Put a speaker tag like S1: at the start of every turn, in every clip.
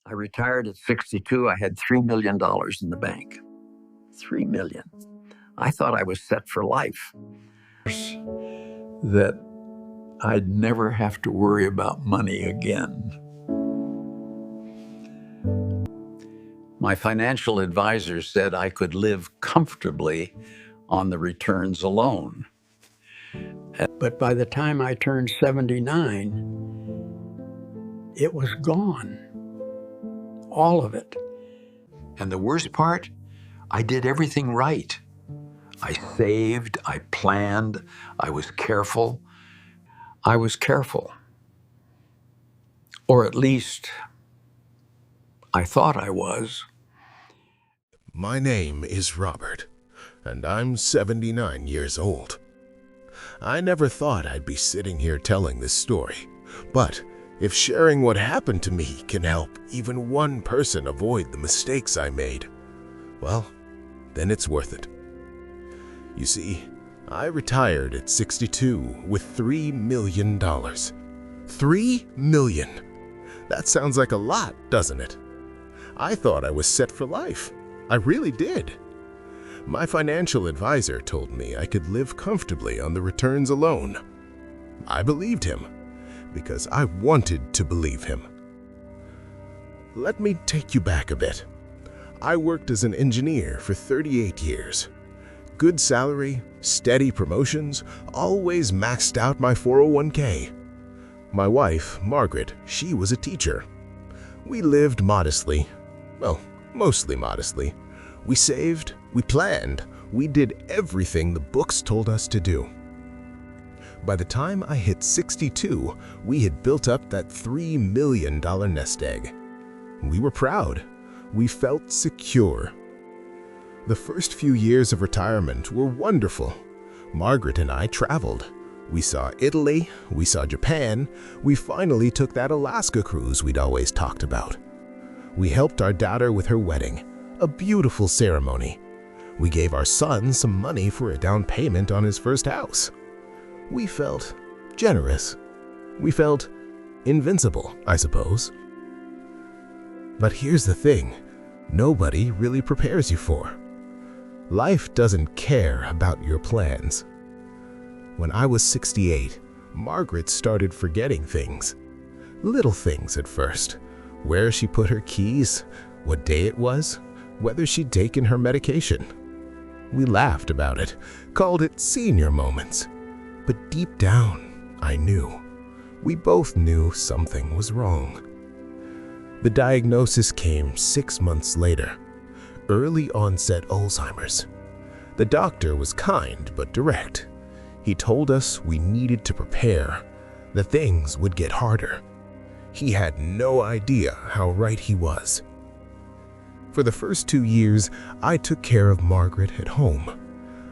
S1: I retired at 62. I had $3 million in the bank. $3 million. I thought I was set for life. That I'd never have to worry about money again. My financial advisor said I could live comfortably on the returns alone. But by the time I turned 79, it was gone. All of it. And the worst part, I did everything right. I saved, I planned, I was careful. Or at least, I thought I was.
S2: My name is Robert, and I'm 79 years old. I never thought I'd be sitting here telling this story, but if sharing what happened to me can help even one person avoid the mistakes I made, well, then it's worth it. You see, I retired at 62 with $3 million. $3 million! That sounds like a lot, doesn't it? I thought I was set for life. I really did. My financial advisor told me I could live comfortably on the returns alone. I believed him because I wanted to believe him. Let me take you back a bit. I worked as an engineer for 38 years. Good salary, steady promotions, always maxed out my 401k. My wife, Margaret, she was a teacher. We lived modestly. Well, mostly modestly. We saved, we planned, we did everything the books told us to do. By the time I hit 62, we had built up that $3 million nest egg. We were proud. We felt secure. The first few years of retirement were wonderful. Margaret and I traveled. We saw Italy, we saw Japan, we finally took that Alaska cruise we'd always talked about. We helped our daughter with her wedding, a beautiful ceremony. We gave our son some money for a down payment on his first house. We felt generous. We felt invincible, I suppose. But here's the thing, nobody really prepares you for. Life doesn't care about your plans. When I was 68, Margaret started forgetting things. Little things at first. Where she put her keys, what day it was, whether she'd taken her medication. We laughed about it, called it senior moments. But deep down, I knew. We both knew something was wrong. The diagnosis came 6 months later. Early onset Alzheimer's. The doctor was kind but direct. He told us we needed to prepare, that things would get harder. He had no idea how right he was. For the first 2 years, I took care of Margaret at home.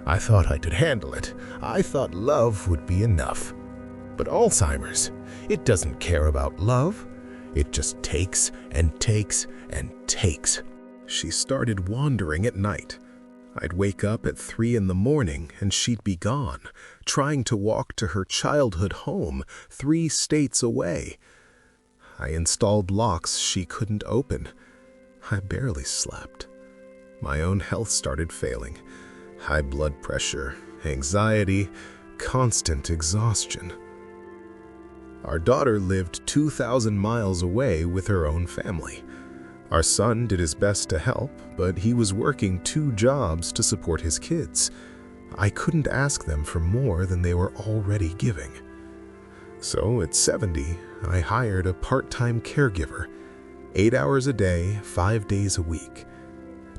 S2: I thought I could handle it. I thought love would be enough. But Alzheimer's, it doesn't care about love. It just takes and takes and takes. She started wandering at night. I'd wake up at 3 in the morning and she'd be gone, trying to walk to her childhood home 3 states away. I installed locks she couldn't open. I barely slept. My own health started failing. High blood pressure, anxiety, constant exhaustion. Our daughter lived 2,000 miles away with her own family. Our son did his best to help, but he was working 2 jobs to support his kids. I couldn't ask them for more than they were already giving. So at 70, I hired a part-time caregiver, 8 hours a day, 5 days a week.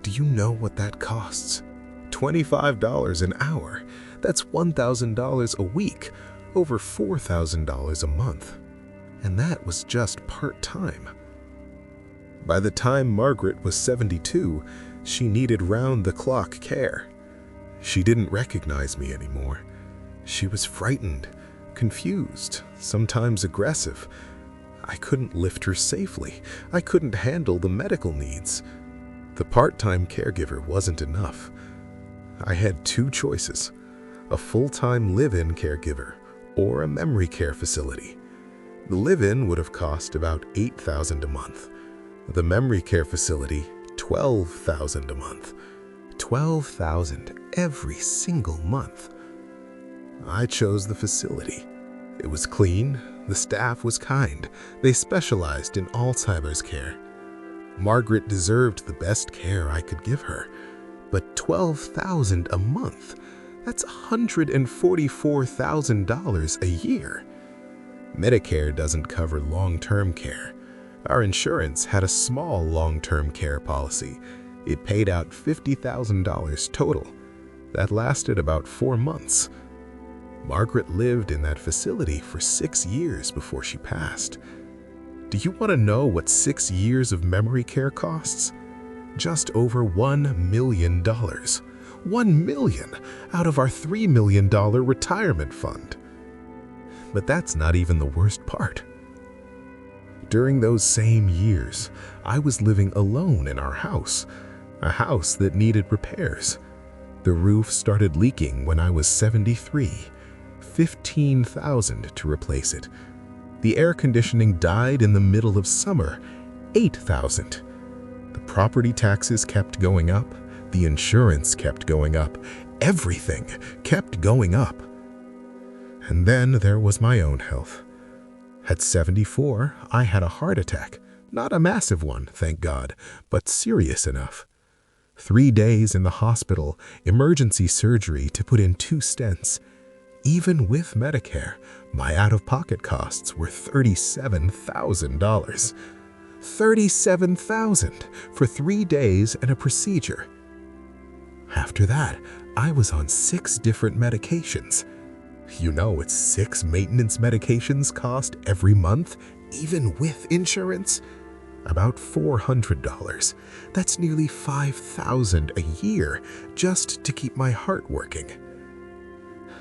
S2: Do you know what that costs? $25 an hour. That's $1,000 a week, over $4,000 a month. And that was just part-time. By the time Margaret was 72, she needed round-the-clock care. She didn't recognize me anymore. She was frightened, confused, sometimes aggressive. I couldn't lift her safely. I couldn't handle the medical needs. The part-time caregiver wasn't enough. I had 2 choices, a full-time live-in caregiver or a memory care facility. The live-in would have cost about $8,000 a month. The memory care facility, $12,000 a month. $12,000 every single month. I chose the facility. It was clean, the staff was kind, they specialized in Alzheimer's care. Margaret deserved the best care I could give her, but $12,000 a month, that's $144,000 a year. Medicare doesn't cover long-term care. Our insurance had a small long-term care policy. It paid out $50,000 total. That lasted about 4 months. Margaret lived in that facility for 6 years before she passed. Do you want to know what 6 years of memory care costs? Just over $1 million. $1 million out of our $3 million retirement fund. But that's not even the worst part. During those same years, I was living alone in our house, a house that needed repairs. The roof started leaking when I was 73. $15,000 to replace it. The air conditioning died in the middle of summer. $8,000. The property taxes kept going up. The insurance kept going up. Everything kept going up. And then there was my own health. At 74, I had a heart attack. Not a massive one, thank God, but serious enough. 3 days in the hospital, emergency surgery to put in 2 stents. Even with Medicare, my out-of-pocket costs were $37,000. $37,000 for 3 days and a procedure. After that, I was on 6 different medications. You know it's 6 maintenance medications cost every month, even with insurance? About $400. That's nearly $5,000 a year just to keep my heart working.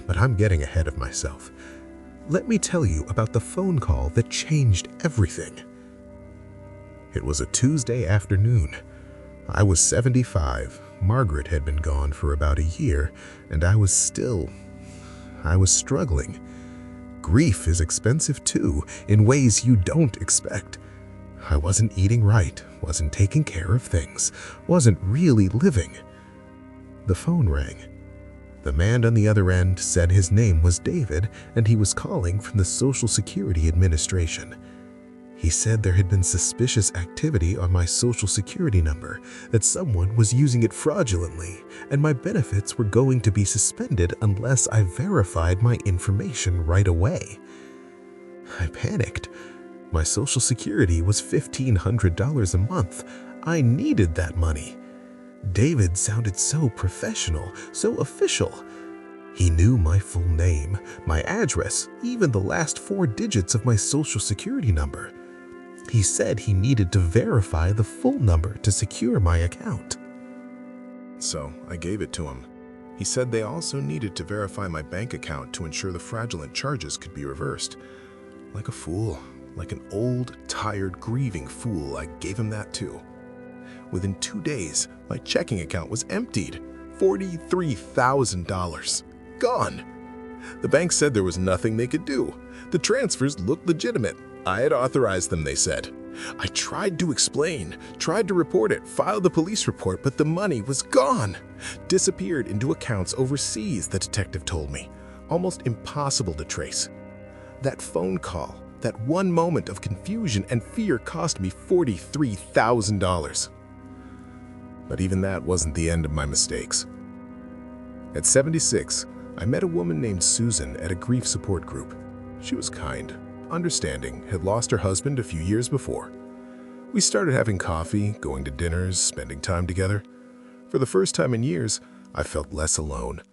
S2: But I'm getting ahead of myself. Let me tell you about the phone call that changed everything. It was a Tuesday afternoon. I was 75. Margaret had been gone for about a year, and I was struggling. Grief is expensive too, in ways you don't expect. I wasn't eating right, wasn't taking care of things, wasn't really living. The phone rang. The man on the other end said his name was David and he was calling from the Social Security Administration. He said there had been suspicious activity on my Social Security number, that someone was using it fraudulently, and my benefits were going to be suspended unless I verified my information right away. I panicked. My Social Security was $1,500 a month. I needed that money. David sounded so professional, so official. He knew my full name, my address, even the last 4 digits of my Social Security number. He said he needed to verify the full number to secure my account.
S3: So I gave it to him. He said they also needed to verify my bank account to ensure the fraudulent charges could be reversed. Like a fool, like an old, tired, grieving fool, I gave him that too. Within 2 days, my checking account was emptied. $43,000. Gone. The bank said there was nothing they could do. The transfers looked legitimate. I had authorized them, they said. I tried to explain, tried to report it, filed the police report, but the money was gone. Disappeared into accounts overseas, the detective told me. Almost impossible to trace. That phone call, that one moment of confusion and fear cost me $43,000. But even that wasn't the end of my mistakes. At 76, I met a woman named Susan at a grief support group. She was kind, understanding, had lost her husband a few years before. We started having coffee, going to dinners, spending time together. For the first time in years, I felt less alone.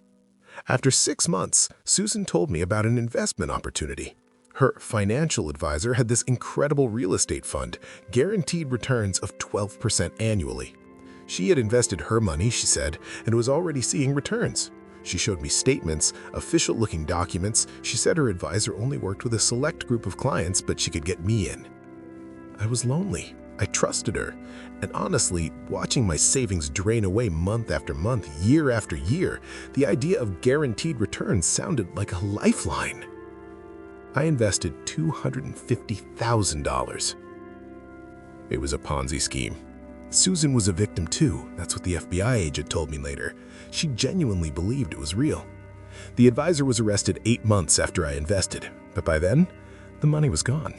S3: After 6 months, Susan told me about an investment opportunity. Her financial advisor had this incredible real estate fund, guaranteed returns of 12% annually. She had invested her money, she said, and was already seeing returns. She showed me statements, official-looking documents. She said her advisor only worked with a select group of clients, but she could get me in. I was lonely. I trusted her. And honestly, watching my savings drain away month after month, year after year, the idea of guaranteed returns sounded like a lifeline. I invested $250,000. It was a Ponzi scheme. Susan was a victim too. That's what the FBI agent told me later. She genuinely believed it was real. The advisor was arrested 8 months after I invested, but by then, the money was gone.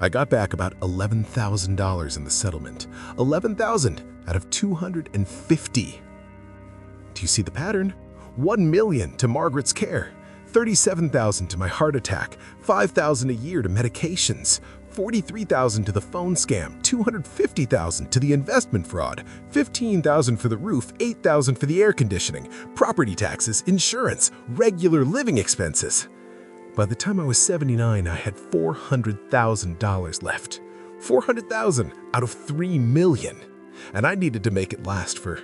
S3: I got back about $11,000 in the settlement. $11,000 out of $250. Do you see the pattern? $1 million to Margaret's care, $37,000 to my heart attack, $5,000 a year to medications, $43,000 to the phone scam, $250,000 to the investment fraud, $15,000 for the roof, $8,000 for the air conditioning, property taxes, insurance, regular living expenses. By the time I was 79, I had $400,000 left. $400,000 out of $3 million. And I needed to make it last for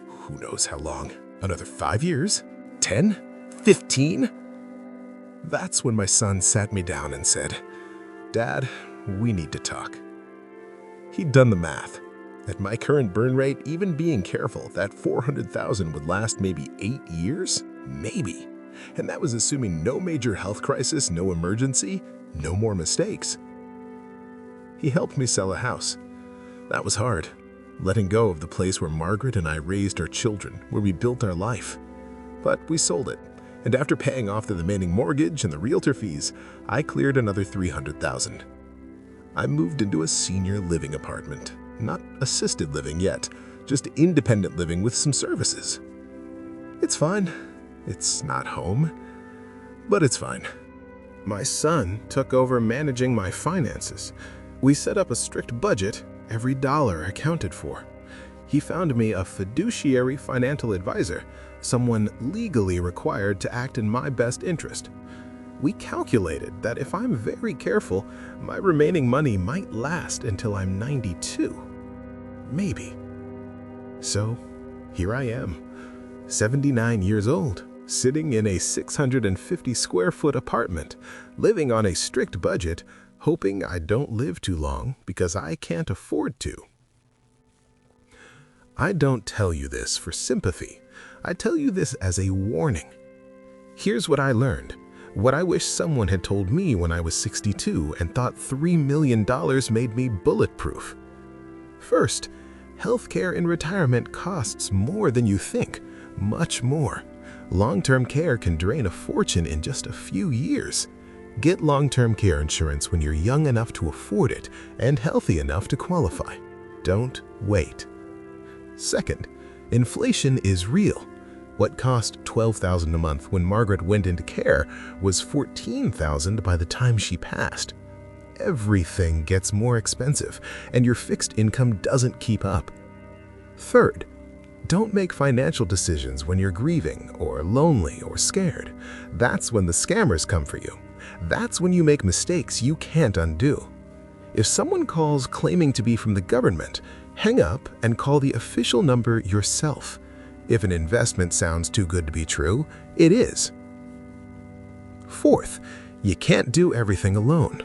S3: who knows how long. Another 5 years? 10? 15? That's when my son sat me down and said, "Dad, we need to talk." He'd done the math. At my current burn rate, even being careful, that $400,000 would last maybe 8 years? Maybe. And that was assuming no major health crisis, no emergency, no more mistakes. He helped me sell a house. That was hard. Letting go of the place where Margaret and I raised our children, where we built our life. But we sold it. And after paying off the remaining mortgage and the realtor fees, I cleared another $300,000. I moved into a senior living apartment. Not assisted living yet, just independent living with some services. It's fine. It's not home, but it's fine. My son took over managing my finances. We set up a strict budget, every dollar accounted for. He found me a fiduciary financial advisor, someone legally required to act in my best interest. We calculated that if I'm very careful, my remaining money might last until I'm 92. Maybe. So, here I am, 79 years old, sitting in a 650 square foot apartment, living on a strict budget, hoping I don't live too long because I can't afford to. I don't tell you this for sympathy. I tell you this as a warning. Here's what I learned, what I wish someone had told me when I was 62 and thought $3 million made me bulletproof. First, healthcare in retirement costs more than you think, much more. Long-term care can drain a fortune in just a few years. Get long-term care insurance when you're young enough to afford it and healthy enough to qualify. Don't wait. Second, inflation is real. What cost $12,000 a month when Margaret went into care was $14,000 by the time she passed. Everything gets more expensive, and your fixed income doesn't keep up. Third, don't make financial decisions when you're grieving or lonely or scared. That's when the scammers come for you. That's when you make mistakes you can't undo. If someone calls claiming to be from the government, hang up and call the official number yourself. If an investment sounds too good to be true, it is. Fourth, you can't do everything alone.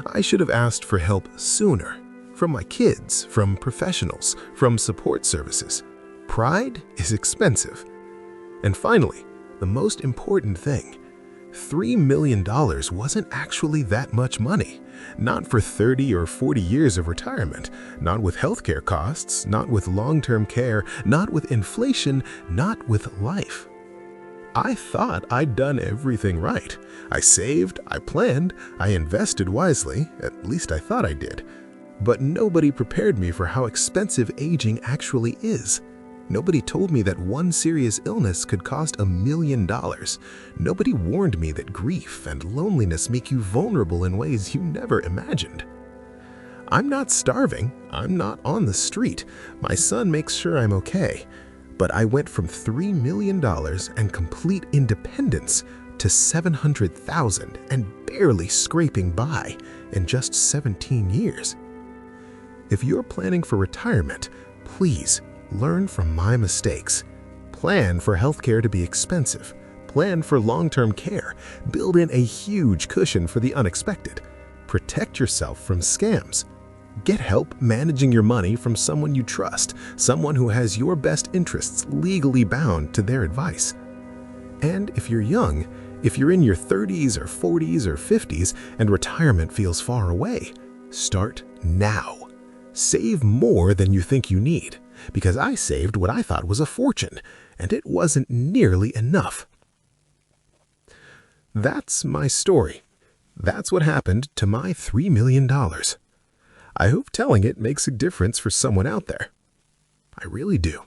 S3: I should have asked for help sooner. From my kids, from professionals, from support services. Pride is expensive. And finally, the most important thing, $3 million wasn't actually that much money. Not for 30 or 40 years of retirement, not with healthcare costs, not with long-term care, not with inflation, not with life. I thought I'd done everything right. I saved, I planned, I invested wisely, at least I thought I did. But nobody prepared me for how expensive aging actually is. Nobody told me that one serious illness could cost $1 million. Nobody warned me that grief and loneliness make you vulnerable in ways you never imagined. I'm not starving. I'm not on the street. My son makes sure I'm okay. But I went from $3 million and complete independence to $700,000 and barely scraping by in just 17 years. If you're planning for retirement, please learn from my mistakes. Plan for healthcare to be expensive. Plan for long-term care. Build in a huge cushion for the unexpected. Protect yourself from scams. Get help managing your money from someone you trust, someone who has your best interests legally bound to their advice. And if you're young, if you're in your 30s or 40s or 50s and retirement feels far away, start now.
S2: Save more than you think you need, because I saved what I thought was a fortune, and it wasn't nearly enough. That's my story. That's what happened to my $3 million. I hope telling it makes a difference for someone out there. I really do.